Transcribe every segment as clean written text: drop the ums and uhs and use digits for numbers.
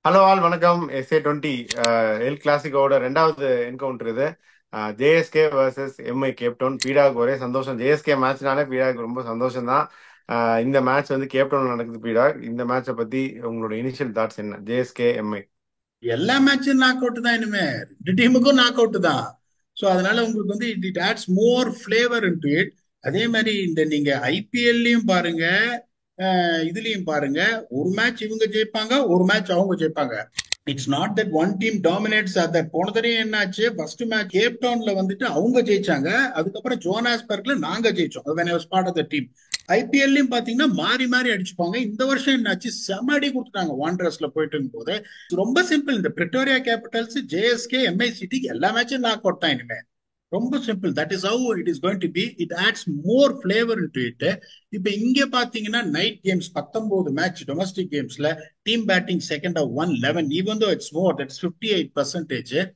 Hello all வணக்கம். SA 20 எல் கிளாசிக்கோட ரெண்டாவது என்கவுண்டர் இது. JSK versus MI Cape Town. பீடாக் ஒரே சந்தோஷம். ஜேஎஸ்கே மேட்ச்னாலே பீடாக் ரொம்ப சந்தோஷம் தான். இந்த மேட்ச் வந்து கேப்டவுன் நடக்குது. பீடாக், இந்த மேட்சை பத்தி உங்களோட இனிஷியல் தாட்ஸ் என்ன? JSK Mi. எல்லா மேட்சும் நாக் அவுட் தான். இனிமே ரெண்டு டீமுக்கும் நாக் அவுட் தான். ஸோ அதனால உங்களுக்கு வந்து it adds more flavour into it. அதே மாதிரி இந்த நீங்க ஐபிஎல்லையும் பாருங்க, இதுலயும் பாருங்க. ஒரு மேட்ச் இவங்க ஜெயிப்பாங்க, ஒரு மேட்ச் அவங்க ஜெயிப்பாங்க. It's not that one team dominates other. போன தடவை என்னாச்சு, ஃபர்ஸ்ட் மேட்ச் கேப் டவுன்ல வந்துட்டு அவங்க ஜெயிச்சாங்க, அதுக்கப்புறம் ஜோனாஸ்பர்க்ல நாங்க ஜெயிச்சோம். when I was part of the team. ஐபிஎல்லையும் பாத்தீங்கன்னா மாறி மாறி அடிச்சுப்பாங்க. இந்த வருஷம் என்னாச்சு, செம அடி கொடுத்துட்டாங்க வாண்டரஸ்ல போயிட்டு போது. ரொம்ப சிம்பிள். இந்த Pretoria Capitals, JSK, MI City எல்லா மேட்சும் நாக் அவுட் தான் இனிமே. ரொம்ப simple. That is how it is going to be. It adds more flavour into it. இப்ப இங்க பாத்தீங்கன்னா நைட் கேம்ஸ் 19 மேட்ச் டொமஸ்டிக் கேம்ஸ்ல team batting second of 111, even though it's more, that's 58%,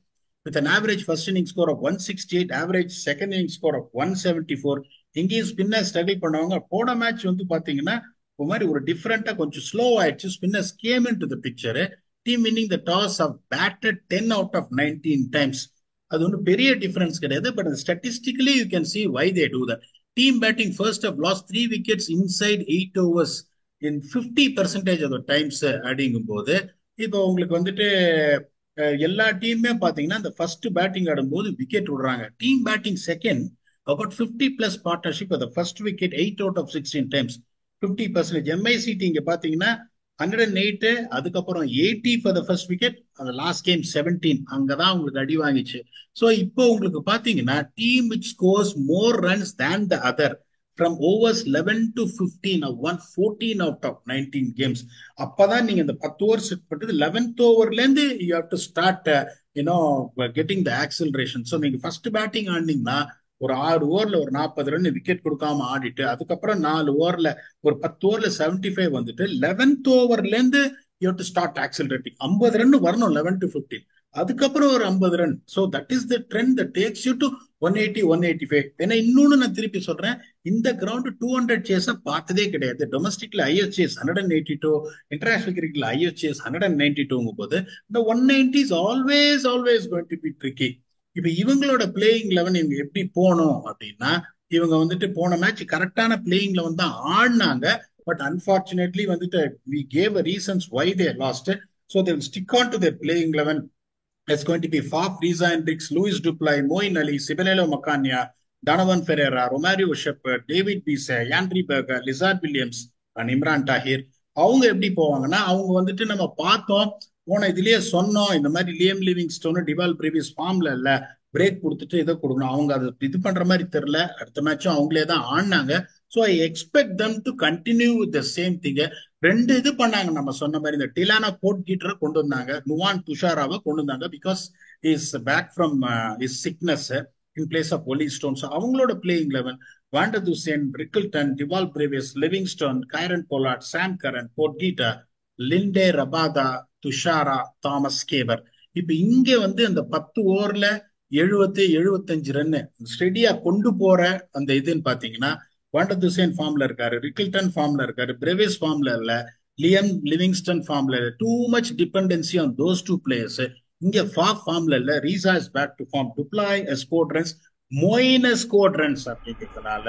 with an average first inning score of 168, average second inning score of 174. இங்கேயும் spinner struggle பண்ணுவாங்க. போன match வந்து பாத்தீங்கன்னா ஒரு மாதிரி ஒரு டிஃப்ரெண்டா கொஞ்சம் ஸ்லோ ஆயிடுச்சு. Spinners came into the picture. Team winning the toss have batted 10 out of 19 times. அது ஒன்றும் பெரிய டிஃபரன்ஸ் கிடையாது. But statistically you can see why they do that. Team batting first have lost 3 wickets inside 8 overs in 50% of the times அப்படிங்கும் போது, இப்போ உங்களுக்கு வந்துட்டு எல்லா டீமுமே பாத்தீங்கன்னா இந்த ஃபர்ஸ்ட் பேட்டிங் ஆடும்போது விக்கெட் விடுறாங்க. Team batting second about 50+ partnership. First wicket 8 out of 16 times, 50%. எம்ஐசிடி இங்க பாத்தீங்கன்னா 108, அதுக்கப்புறம் 80 ஃபார் த ஃபர்ஸ்ட் விக்கெட். அந்த லாஸ்ட் கேம் 17, அங்கதான் உங்களுக்கு அடி வாங்கிச்சு. ஸோ இப்போ உங்களுக்கு பாத்தீங்கன்னா team which scores more runs than the other from overs 11 to 15 won 14 out of 19 games. அப்பதான் நீங்க இந்த 10 ஓவர் செட் பண்றது 11th ஓவர்ல இருந்து you have to start you know getting the acceleration. So நீங்க ஃபர்ஸ்ட் பேட்டிங் ஆடினீங்கன்னா ஒரு 6 ஓவர்ல ஒரு 40 ரன் விக்கெட் கொடுக்காம ஆடிட்டு, அதுக்கப்புறம் 4 ஓவர்ல ஒரு 10 ஓவர்ல 75 வந்துட்டு 11th ஓவர்ல இருந்து you to start accelerating. 50 run வரணும் 11 to 15, அதுக்கப்புறம் ஒரு 50 run. So that is the trend that takes you to 180, 185. ஏன்னா இன்னொன்னு நான் திருப்பி சொல்றேன், இந்த கிரவுண்ட் 200 சேஸ பார்த்ததே கிடையாது. டொமஸ்டிக்ல ஐஎஸ் சேஸ் 182, இன்டர்நேஷனல் கிரிக்கெட்ல ஐஎஸ் சேஸ் 192 போது இந்த 190 is always always going to be tricky. இப்ப இவங்களோட பிளேயிங் லெவன் இவங்க எப்படி போனோம் அப்படின்னா, இவங்க வந்துட்டு போன மேட்ச் கரெக்டான பிளேயிங் லெவன் தான் ஆடினாங்க. பட் அன்பார்ச்சுனேட்லி வந்துட்டு we gave a reasons why they lost it. So they will stick on to their playing 11. It's going to be Faf, Riza Hendricks, Luis Duplay, Moin Ali, Sibinello Macania, Donovan Ferreira, Romario Shepherd, David Beasley, Yandri Berger, Lizard Williams and Imran Tahir. அவங்க எப்படி போவாங்கன்னா, அவங்க வந்துட்டு நம்ம பார்த்தோம், போன இதுலயே சொன்னோம், இந்த மாதிரி லியம் லிவிங்ஸ்டோன் டிவால் பிரீவியஸ் ஃபார்ம்ல இல்ல, பிரேக் கொடுத்துட்டு இதை கொடுக்கணும். அவங்க அதை இது பண்ற மாதிரி தெரியல. அடுத்த மேட்சும் அவங்களே தான் ஆடினாங்க. So I expect them to continue with the same thing. ரெண்டு இது பண்ணாங்க நம்ம சொன்ன மாதிரி. இந்த டிலானா போர்ட் கீட்டரை கொண்டு வந்தாங்க, நுவான் துஷாராவை கொண்டு வந்தாங்க. Because is back from is sickness in place of Ollie Stones. அவங்களோட playing eleven van der Dussen, Rickelton, Dewald Brevis, Livingstone, Kieron Pollard, Sam Curran, போர்ட்கீட்டா, Linde Rabada, Thushara, Thomas Kaber. இப்ப இங்க வந்து அந்த 10 ஓவர்ல 70, 75 ரன் ஸ்டெடியா கொண்டு போற அந்த இதுன்னு பாத்தீங்கன்னா, வாண்டர் துசேன் ஃபார்ம்ல இருக்காரு, ரிக்கிள்டன் ஃபார்ம்ல இருக்காரு, பிரேவிஸ் ஃபார்ம்ல இல்ல, லியம் லிவிங்ஸ்டன் ஃபார்ம்ல இல்ல. Too much dependency on those two players. இங்க ஃபார்ம்ல இல்ல. Reeza is back to form. Du Plooy scored runs, Moeen scored runs அப்படிங்கிறதுனால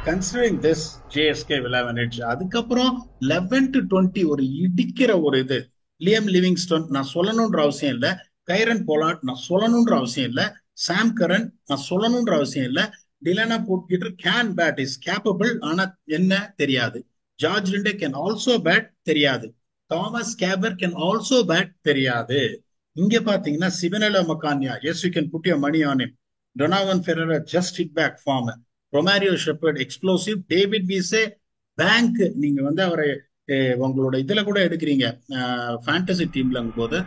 considering this JSK will have an edge. அதுக்கப்புறம் 11 to 20 ஒரு இடிக்கிற ஒரு இது. லியம் லிவிங்ஸ்டன் நான் சொல்லணும்ன்ற அவசியம் இல்ல, கைரன் போலாட் நான் சொல்லணும்ன்ற அவசியம் இல்ல, சாம் கரன் நான் சொல்லணும்ன்ற அவசியம் இல்ல, Delano Potgieter can bat, is capable, ஆனா என்ன தெரியாது. George Linde can also bat, தெரியாது. Thomas Kaber can also bat, தெரியாது. இங்க பாத்தீங்கன்னா Sibonelo Makhanya, yes you can put your money on him. Donovan Ferreira just hit back form. Romario Shepherd explosive. David Wiese bank. நீங்க வந்து அவரை உங்களோட இதுல கூட எடுக்கிறீங்க ஃபேண்டசி டீம்ல போது,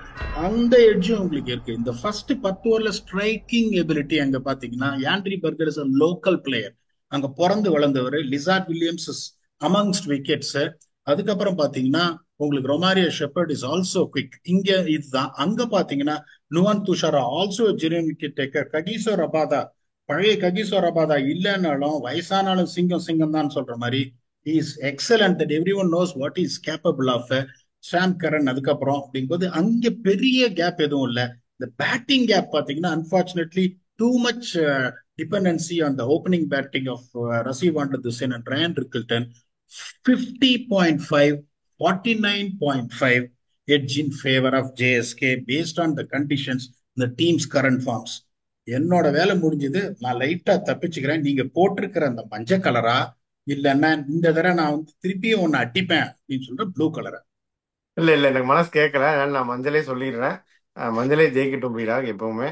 அந்த எட்ஜும் உங்களுக்கு இருக்கு. இந்த ஃபர்ஸ்ட் 10 ஓவர்ல ஸ்ட்ரைக்கிங் எபிலிட்டி அங்க பாத்தீங்கன்னா, Yandre Burger is a local player, அங்க பிறந்து வளர்ந்தவர். Lizaad Williams is amongst wickets. அதுக்கப்புறம் பாத்தீங்கன்னா உங்களுக்கு Romario Shepherd is also quick. இங்க இதுதான். அங்க பாத்தீங்கன்னா நுவான் துஷாரா ஆல்சோ ஜெரியன் விக்கெட் டேக்கர். ககிசோ ரபாதா, பழைய ககிசோ ரபாதா இல்லைன்னாலும் வயசானாலும் சிங்கம் சிங்கம் தான் சொல்ற மாதிரி, he is excellent, that everyone knows what he is capable of. சாம் கரன் அதுக்கப்புறம் அப்படிங்கும்போது அங்க பெரிய கேப் எதுவும் இல்லை. இந்த பேட்டிங் கேப் பாத்தீங்கன்னா unfortunately too much dependency on the opening batting of Rassie van der Dussen and Ryan Rickelton. 50.5, 49.5 edge in favor of JSK based on the conditions, the team's current forms. என்னோட வேலை முடிஞ்சது. நான் லைட்டா தப்பிச்சுக்கிறேன். நீங்க போட்டிருக்கிற அந்த மஞ்சள் கலரா இல்லைன்னா இந்த தடவை நான் வந்து திருப்பியும் ஒன்னு அடிப்பேன் அப்படின்னு சொல்ற ப்ளூ கலரா? இல்ல இல்ல, எனக்கு மனசு கேட்கல, அதனால நான் மஞ்சளே சொல்லிடுறேன். மஞ்சளே ஜெயிக்கட்டும் பீடாக் எப்பவுமே.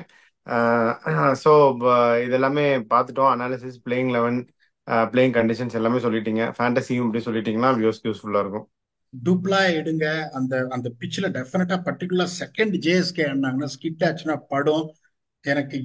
ஸோ இதெல்லாமே பார்த்துட்டோம். Analysis, playing eleven, playing conditions எல்லாமே சொல்லிட்டீங்க. ஃபேண்டசியும் இப்படி சொல்லிட்டீங்கன்னா வியூஸ்க்கு யூஸ்ஃபுல்லா இருக்கும். டூப்ளா எடுங்க. அந்த அந்த பிச்சில் டெஃபினட்டா பர்டிகுலர் செகண்ட் ஜேஎஸ்கே ஆனாங்கன்னா ஸ்கிட் ஆச்சுன்னா படும். எனக்கு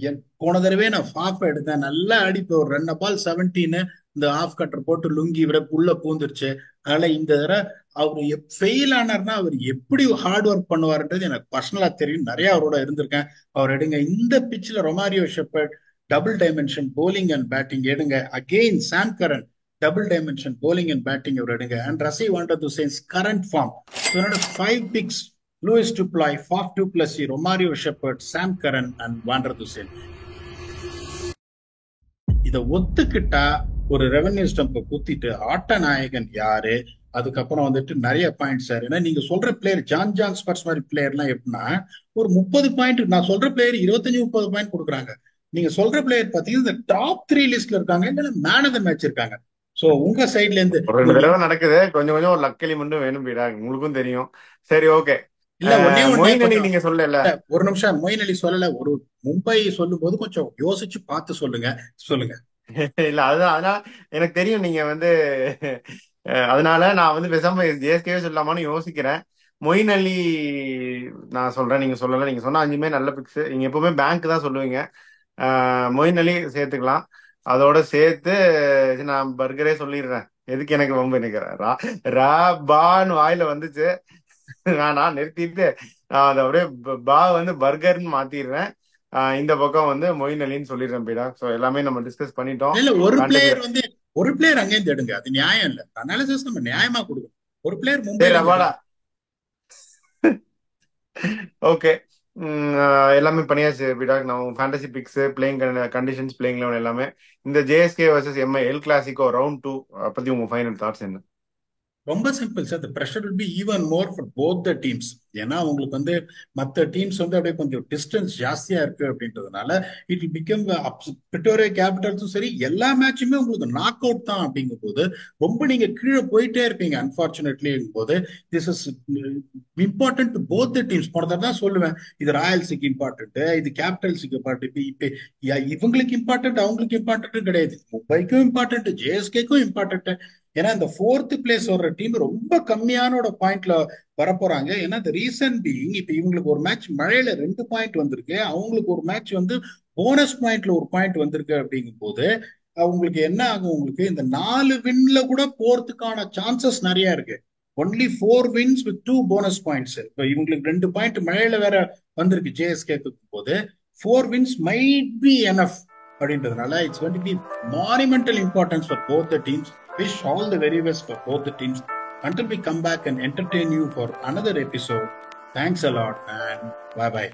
போன தடவை நான் ஃபாஃப் எடுத்தேன், நல்லா அடிப்பு ஒரு 2 பால் 17, இந்த ஆஃப் கட்டர் போட்டு லுங்கி விட உள்ள பூந்துருச்சு. அதனால இந்த தடவை அவர் ஃபெயில் ஆனார்னா அவர் எப்படி ஹார்ட் ஒர்க் பண்ணுவாருன்றது எனக்கு பர்சனலா தெரியும். நிறைய அவரோட இருந்திருக்கேன். அவர் எடுங்க. இந்த பிச்சில் Romario Shepherd double dimension bowling and batting எடுங்க. Again Sam Curran double dimension bowling and batting அவர் எடுங்க. And Rassie van der Dussen's current form. So என்னோட 5 picks: Louis Duploy, Faf du Plessis, Romario Shepherd, Sam Curran and Vander Dusen. இத ஒத்துக்கிட்டா ஒரு revenue stump குத்திட்டு ஆட்ட நாயகன் யாரு, அதுக்கப்புறம் வந்துட்டு நிறைய பாயிண்ட்ஸ் சார். ஏன்னா நீங்க சொல்ற பிளேயர் ஜான் ஸ்பர்ஸ் மாதிரி பிளேயர் எல்லாம் எப்படின்னா ஒரு 30 பாயிண்ட், நான் சொல்ற பிளேயர் 25-30 பாயிண்ட் கொடுக்குறாங்க. நீங்க சொல்ற பிளேயர் பாத்தீங்கன்னா இந்த டாப் 3 லிஸ்ட்ல இருக்காங்க, இல்ல மேன் ஆஃப் த மேட்ச் இருக்காங்க. சோ உங்க சைட்ல இருந்து ஒரு 2 தடவை நடக்குது. கொஞ்சம் கொஞ்சம் ஒரு லக்கலி மட்டும் வேணும் பீடாக், உங்களுக்கும் தெரியும். சரி, ஓகே. இல்ல ஒன்னே ஒண்ணு மொயின் அலி கொஞ்சம் நீங்க சொல்லல. ஒரு நிமிஷம். மொயின் அலி சொல்லல. ஒரு மும்பை சொல்லும் போது கொஞ்சம் யோசிச்சு பார்த்து சொல்லுங்க. சொல்லுங்க. இல்ல, அதுதான். அதனால எனக்கு தெரியும் நீங்க வந்து அதனால நான் வந்து பேசாம ஜேஎஸ்கேவே சொல்லலாமான்னு யோசிக்கிறேன். மொயின் அலி நான் சொல்றேன், நீங்க சொல்லல. நீங்க சொன்ன 5மே நல்ல பிக்ஸ். நீங்க எப்பவுமே பேங்க் தான் சொல்லுவீங்க. மொயின் அலி சேர்த்துக்கலாம். அதோட சேர்த்து நான் பர்கரே சொல்லிடுறேன். எதுக்கு எனக்கு ரொம்ப நினைக்கிறேன். பான்னு வாயில வந்துச்சு. நான் நிறுத்திட்டு நான் அதை அப்படியே பா வந்து பர்கர்னு மாத்திடுறேன். இந்த பக்கம் வந்து மொயின் அலின்னு சொல்லிடுறேன் பீடா. ஸோ எல்லாமே நம்ம டிஸ்கஸ் பண்ணிட்டோம். இல்ல ஒரு ஃபேண்டசி. பிளேயர் வந்து ஒரு பிளேயர் அங்கேயும் எடுங்க. அது நியாயம் இல்ல. அனாலிசிஸ் நம்ம நியாயமா கொடுக்கணும். ஒரு பிளேயர் சரி, மும்பைல இருந்து ரபாடா. எடுங்க. ஓகே. எல்லாமே பண்ணியாச்சு பீடாக். நான் fantasy picks, playing conditions, playing eleven எல்லாமே. இந்த CSK versus MI el clasico round 2 பத்தி உங்க ஃபைனல் தாட்ஸ் என்ன? ரொம்ப simple sir. The pressure will be even more for both the teams. ஏன்னா உங்களுக்கு வந்து மற்ற டீம்ஸ் வந்து அப்படியே கொஞ்சம் டிஸ்டன்ஸ் ஜாஸ்தியா இருக்கு அப்படின்றதுனால இட் வில் பிகம் பிரிட்டோரியா கேபிட்டல்ஸும் சரி எல்லா மேட்சுமே உங்களுக்கு நாக் அவுட் தான். அப்படிங்கும் போது ரொம்ப நீங்க கீழே போயிட்டே இருப்பீங்க அன்பார்ச்சுனேட்லி போது. This is important to both the teams. போனதை தான் சொல்லுவேன், இது ராயல்ஸுக்கு இம்பார்ட்டன்ட், இது கேபிட்டல்ஸுக்கு இம்பார்ட்டன்ட். இப்ப இவங்களுக்கு இம்பார்ட்டன்ட் அவங்களுக்கு இம்பார்ட்டன்ட் கிடையாது. மும்பைக்கும் இம்பார்ட்டன்ட், ஜேஎஸ்கேக்கும் இம்பார்ட்டன்ட். ஏன்னா இந்த 4th பிளேஸ் வர்ற டீம் ரொம்ப கம்மியானோட பாயிண்ட்ல வரப்போறாங்க. ஏன்னா இந்த ரீசன் பீயிங் இப்ப இவங்களுக்கு ஒரு மேட்ச் மழையில 2 பாயிண்ட் வந்திருக்கு, அவங்களுக்கு ஒரு மேட்ச் வந்து போனஸ் பாயிண்ட்ல ஒரு பாயிண்ட் வந்திருக்கு. அப்படிங்கும் போது அவங்களுக்கு என்ன ஆகும், உங்களுக்கு இந்த 4 வின்ல கூட போறதுக்கான சான்சஸ் நிறைய இருக்கு. Only 4 wins with 2 bonus points. இப்போ இவங்களுக்கு 2 பாயிண்ட் மழையில வேற வந்திருக்கு ஜேஎஸ்கே போது 4 wins might be enough அப்படின்றதுனால it's going to be monumental importance for both the teams. Wish all the very best for both the teams. Until we come back and entertain you for another episode, thanks a lot and bye bye.